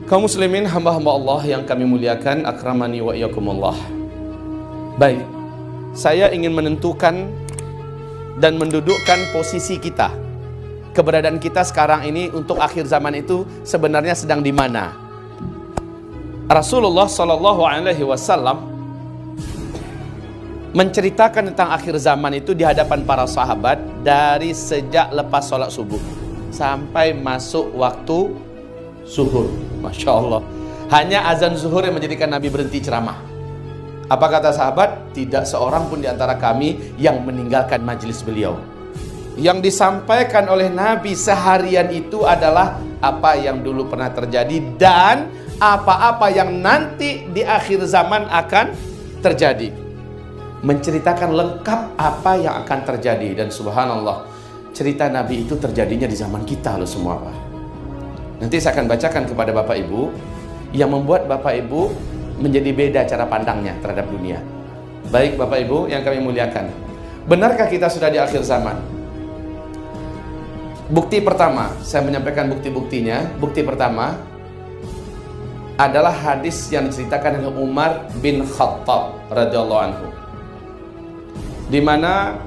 Kaum muslimin, hamba-hamba Allah yang kami muliakan, akramani wa iyyakumullah. Baik, saya ingin menentukan dan mendudukkan posisi kita. Keberadaan kita sekarang ini untuk akhir zaman itu sebenarnya sedang di mana? Rasulullah Shallallahu Alaihi Wasallam menceritakan tentang akhir zaman itu di hadapan para sahabat dari sejak lepas sholat subuh sampai masuk waktu zuhur. Masya Allah, hanya azan zuhur yang menjadikan Nabi berhenti ceramah. Apa kata sahabat? Tidak seorang pun di antara kami yang meninggalkan majelis beliau. Yang disampaikan oleh Nabi seharian itu adalah apa yang dulu pernah terjadi dan apa-apa yang nanti di akhir zaman akan terjadi. Menceritakan lengkap apa yang akan terjadi. Dan subhanallah, cerita Nabi itu terjadinya di zaman kita loh semua, Pak. Nanti saya akan bacakan kepada Bapak Ibu yang membuat Bapak Ibu menjadi beda cara pandangnya terhadap dunia. Baik Bapak Ibu yang kami muliakan, benarkah kita sudah di akhir zaman? Bukti pertama, saya menyampaikan bukti-buktinya. Bukti pertama adalah hadis yang diceritakan oleh Umar bin Khattab radhiyallahu anhu, di mana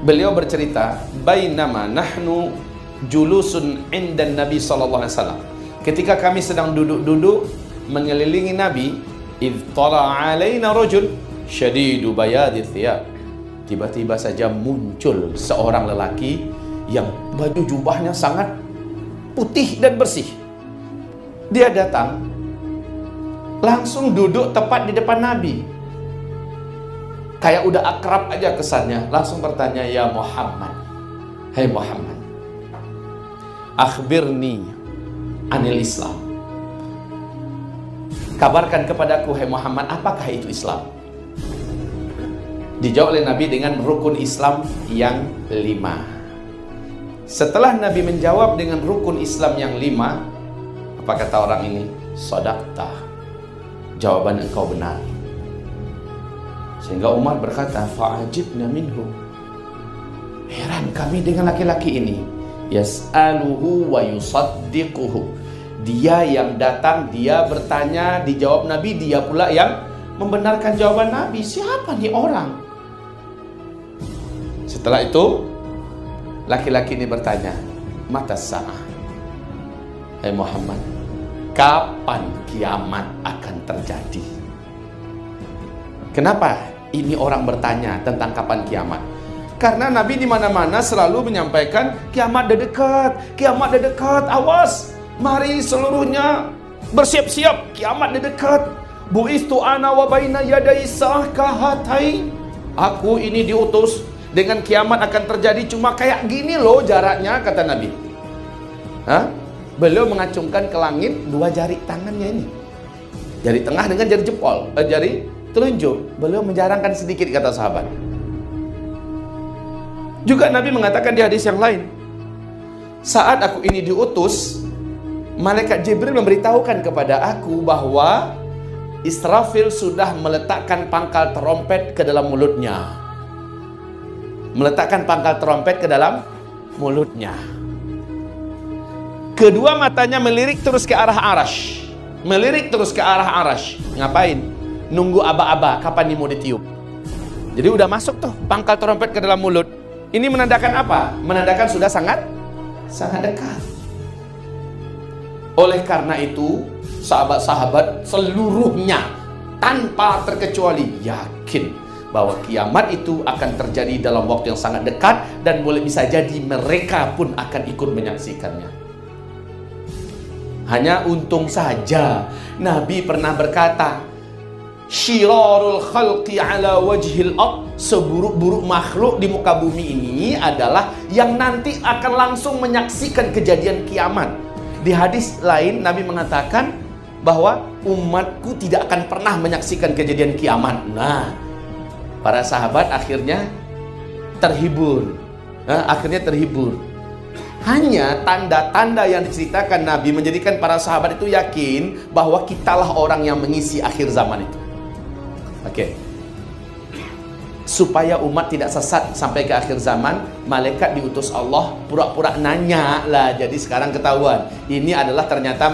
beliau bercerita, bainama nahnu julusun indan Nabi sallallahu alaihi wasallam. Ketika kami sedang duduk-duduk mengelilingi Nabi, idh tala'a alaina rajul syadidu bayadith thiyab. Tiba-tiba saja muncul seorang lelaki yang baju jubahnya sangat putih dan bersih. Dia datang langsung duduk tepat di depan Nabi. Kayak udah akrab aja kesannya, langsung bertanya, "Ya Muhammad, hai Muhammad, akhbirni anil Islam." Kabarkan kepadaku, hai Muhammad, apakah itu Islam? Dijawab oleh Nabi dengan rukun Islam yang 5. Setelah Nabi menjawab dengan rukun Islam yang 5, apa kata orang ini? Shadaqta, jawaban engkau benar. Sehingga Umar berkata, fa'ajibna minhu, heran kami dengan laki-laki ini. Yas'aluhu wa yusaddiquhu, dia yang datang, dia bertanya, dijawab Nabi, dia pula yang membenarkan jawaban Nabi. Siapa nih orang? Setelah itu laki-laki ini bertanya, mata sa'ah, hai Muhammad, kapan kiamat akan terjadi? Kenapa ini orang bertanya tentang kapan kiamat? Karena Nabi di mana-mana selalu menyampaikan kiamat dah dekat, kiamat dah dekat, awas, mari seluruhnya bersiap-siap, kiamat dah dekat. Bu'istu ana wa baina yadai sa'ah kahatai. Aku ini diutus dengan kiamat akan terjadi cuma kayak gini loh jaraknya, kata Nabi. Beliau mengacungkan ke langit 2 jari tangannya ini, jari tengah dengan jari jempol, jari telunjuk. Beliau menjarangkan sedikit, kata sahabat. Juga Nabi mengatakan di hadis yang lain, saat aku ini diutus, malaikat Jibril memberitahukan kepada aku bahwa Israfil sudah meletakkan pangkal terompet ke dalam mulutnya. Meletakkan pangkal terompet ke dalam mulutnya. Kedua matanya melirik terus ke arah arash. Melirik terus ke arah arash. Ngapain? Nunggu aba-aba, kapan nih mau ditiup. Jadi udah masuk tuh pangkal terompet ke dalam mulut. Ini menandakan apa? Menandakan sudah sangat dekat. Oleh karena itu, sahabat-sahabat seluruhnya tanpa terkecuali yakin bahwa kiamat itu akan terjadi dalam waktu yang sangat dekat, dan boleh bisa jadi mereka pun akan ikut menyaksikannya. Hanya untung saja Nabi pernah berkata, syirarul khalqi ala wajhil ard, seburuk-buruk makhluk di muka bumi ini adalah yang nanti akan langsung menyaksikan kejadian kiamat. Di hadis lain Nabi mengatakan bahwa umatku tidak akan pernah menyaksikan kejadian kiamat. Nah, para sahabat akhirnya terhibur. Hanya tanda-tanda yang diceritakan Nabi menjadikan para sahabat itu yakin bahwa kitalah orang yang mengisi akhir zaman itu. Oke. Supaya umat tidak sesat sampai ke akhir zaman, malaikat diutus Allah pura-pura nanya lah. Jadi sekarang ketahuan, ini adalah ternyata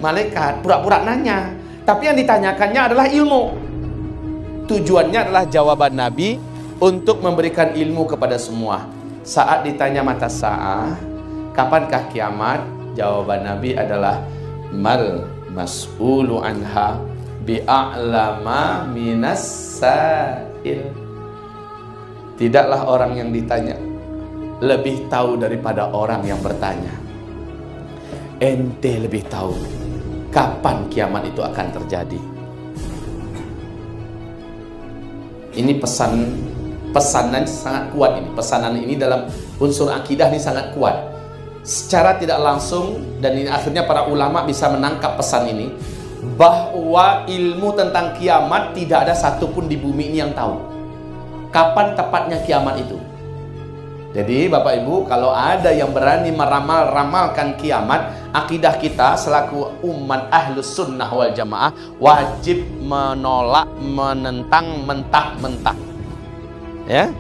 malaikat, pura-pura nanya. Tapi yang ditanyakannya adalah ilmu. Tujuannya adalah jawaban Nabi untuk memberikan ilmu kepada semua. Saat ditanya mata sa'ah, kapankah kiamat? Jawaban Nabi adalah mal mas'ulu anha bi'a'lama minas sa'il. Tidaklah orang yang ditanya lebih tahu daripada orang yang bertanya. Ente lebih tahu kapan kiamat itu akan terjadi. Ini pesanan sangat kuat ini. Pesanan ini dalam unsur akidah ini sangat kuat. Secara tidak langsung, dan ini akhirnya para ulama bisa menangkap pesan ini, bahwa ilmu tentang kiamat tidak ada satupun di bumi ini yang tahu kapan tepatnya kiamat itu. Jadi Bapak Ibu, kalau ada yang berani meramalkan kiamat, akidah kita selaku umat ahlus sunnah wal jamaah wajib menolak, menentang mentah-mentah. Ya,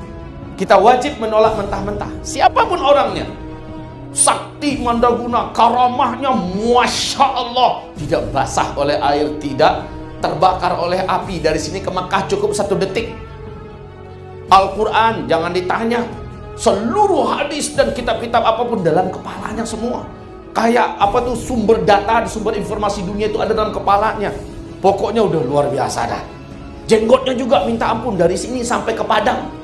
kita wajib menolak mentah-mentah. Siapapun orangnya, sakti mandaguna, karamahnya Masya Allah, tidak basah oleh air, tidak terbakar oleh api. Dari sini ke Mekah cukup 1 detik. Al-Quran jangan ditanya, seluruh hadis dan kitab-kitab apapun dalam kepalanya semua. Kayak apa tuh, sumber data, sumber informasi dunia itu ada dalam kepalanya. Pokoknya udah luar biasa dah. Jenggotnya juga minta ampun, dari sini sampai ke Padang.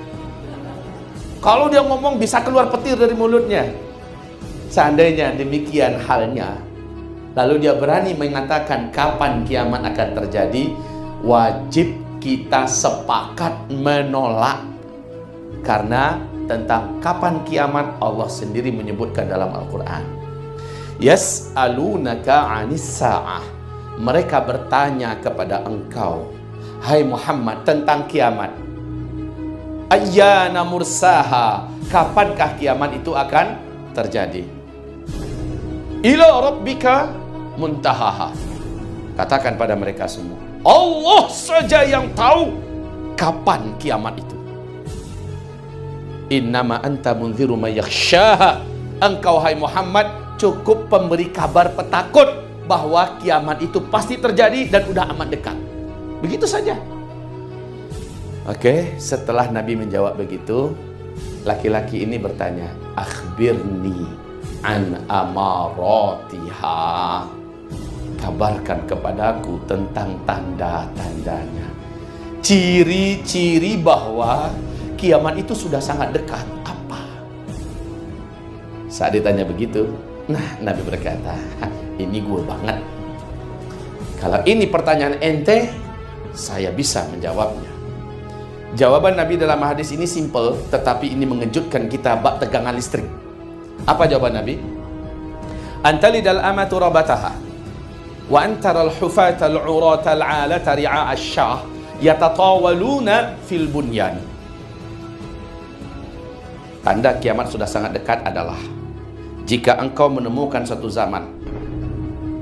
Kalau dia ngomong bisa keluar petir dari mulutnya. Seandainya demikian halnya, lalu dia berani mengatakan kapan kiamat akan terjadi, wajib kita sepakat menolak. Karena tentang kapan kiamat Allah sendiri menyebutkan dalam Al-Quran. Yas'alunaka 'anis sa'ah. Mereka bertanya kepada engkau, hai Muhammad, tentang kiamat. Ayyana mursaha. Kapankah kiamat itu akan terjadi? Ila rabbika muntahaha. Katakan pada mereka semua, Allah saja yang tahu kapan kiamat itu. Innama anta munziru may yakhshaha. Engkau hai Muhammad cukup pemberi kabar petakut bahwa kiamat itu pasti terjadi dan udah amat dekat. Begitu saja. Oke, setelah Nabi menjawab begitu, laki-laki ini bertanya, akhbirni an amaratiha. Kabarkan kepadaku tentang tanda-tandanya. Ciri-ciri bahwa kiamat itu sudah sangat dekat apa? Saat ditanya begitu, nah Nabi berkata, ini gue banget. Kalau ini pertanyaan ente, saya bisa menjawabnya. Jawaban Nabi dalam hadis ini simple, tetapi ini mengejutkan kita bak tegangan listrik. Apa jawaban Nabi? Antalidal amatu rabataha wa antaral hufatal uratal alata ri'a asyah yatatawaluna fil bunyan. Tanda kiamat sudah sangat dekat adalah jika engkau menemukan satu zaman,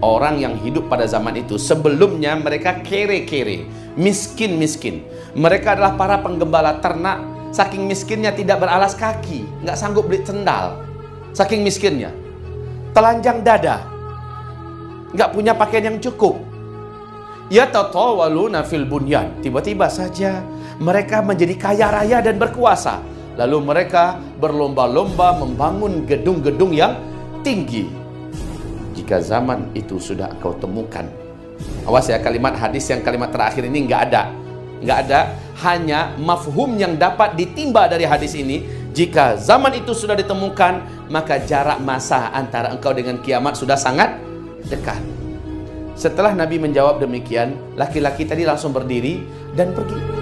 orang yang hidup pada zaman itu sebelumnya mereka kere-kere, miskin-miskin. Mereka adalah para penggembala ternak, saking miskinnya tidak beralas kaki, nggak sanggup beli sendal, saking miskinnya. Telanjang dada, nggak punya pakaian yang cukup. Ya tatawaluna fil bunyan. Tiba-tiba saja mereka menjadi kaya raya dan berkuasa. Lalu mereka berlomba-lomba membangun gedung-gedung yang tinggi. Jika zaman itu sudah engkau temukan, awas ya, kalimat hadis yang kalimat terakhir ini nggak ada, hanya mafhum yang dapat ditimba dari hadis ini. Jika zaman itu sudah ditemukan, maka jarak masa antara engkau dengan kiamat sudah sangat dekat. Setelah Nabi menjawab demikian, laki-laki tadi langsung berdiri dan pergi.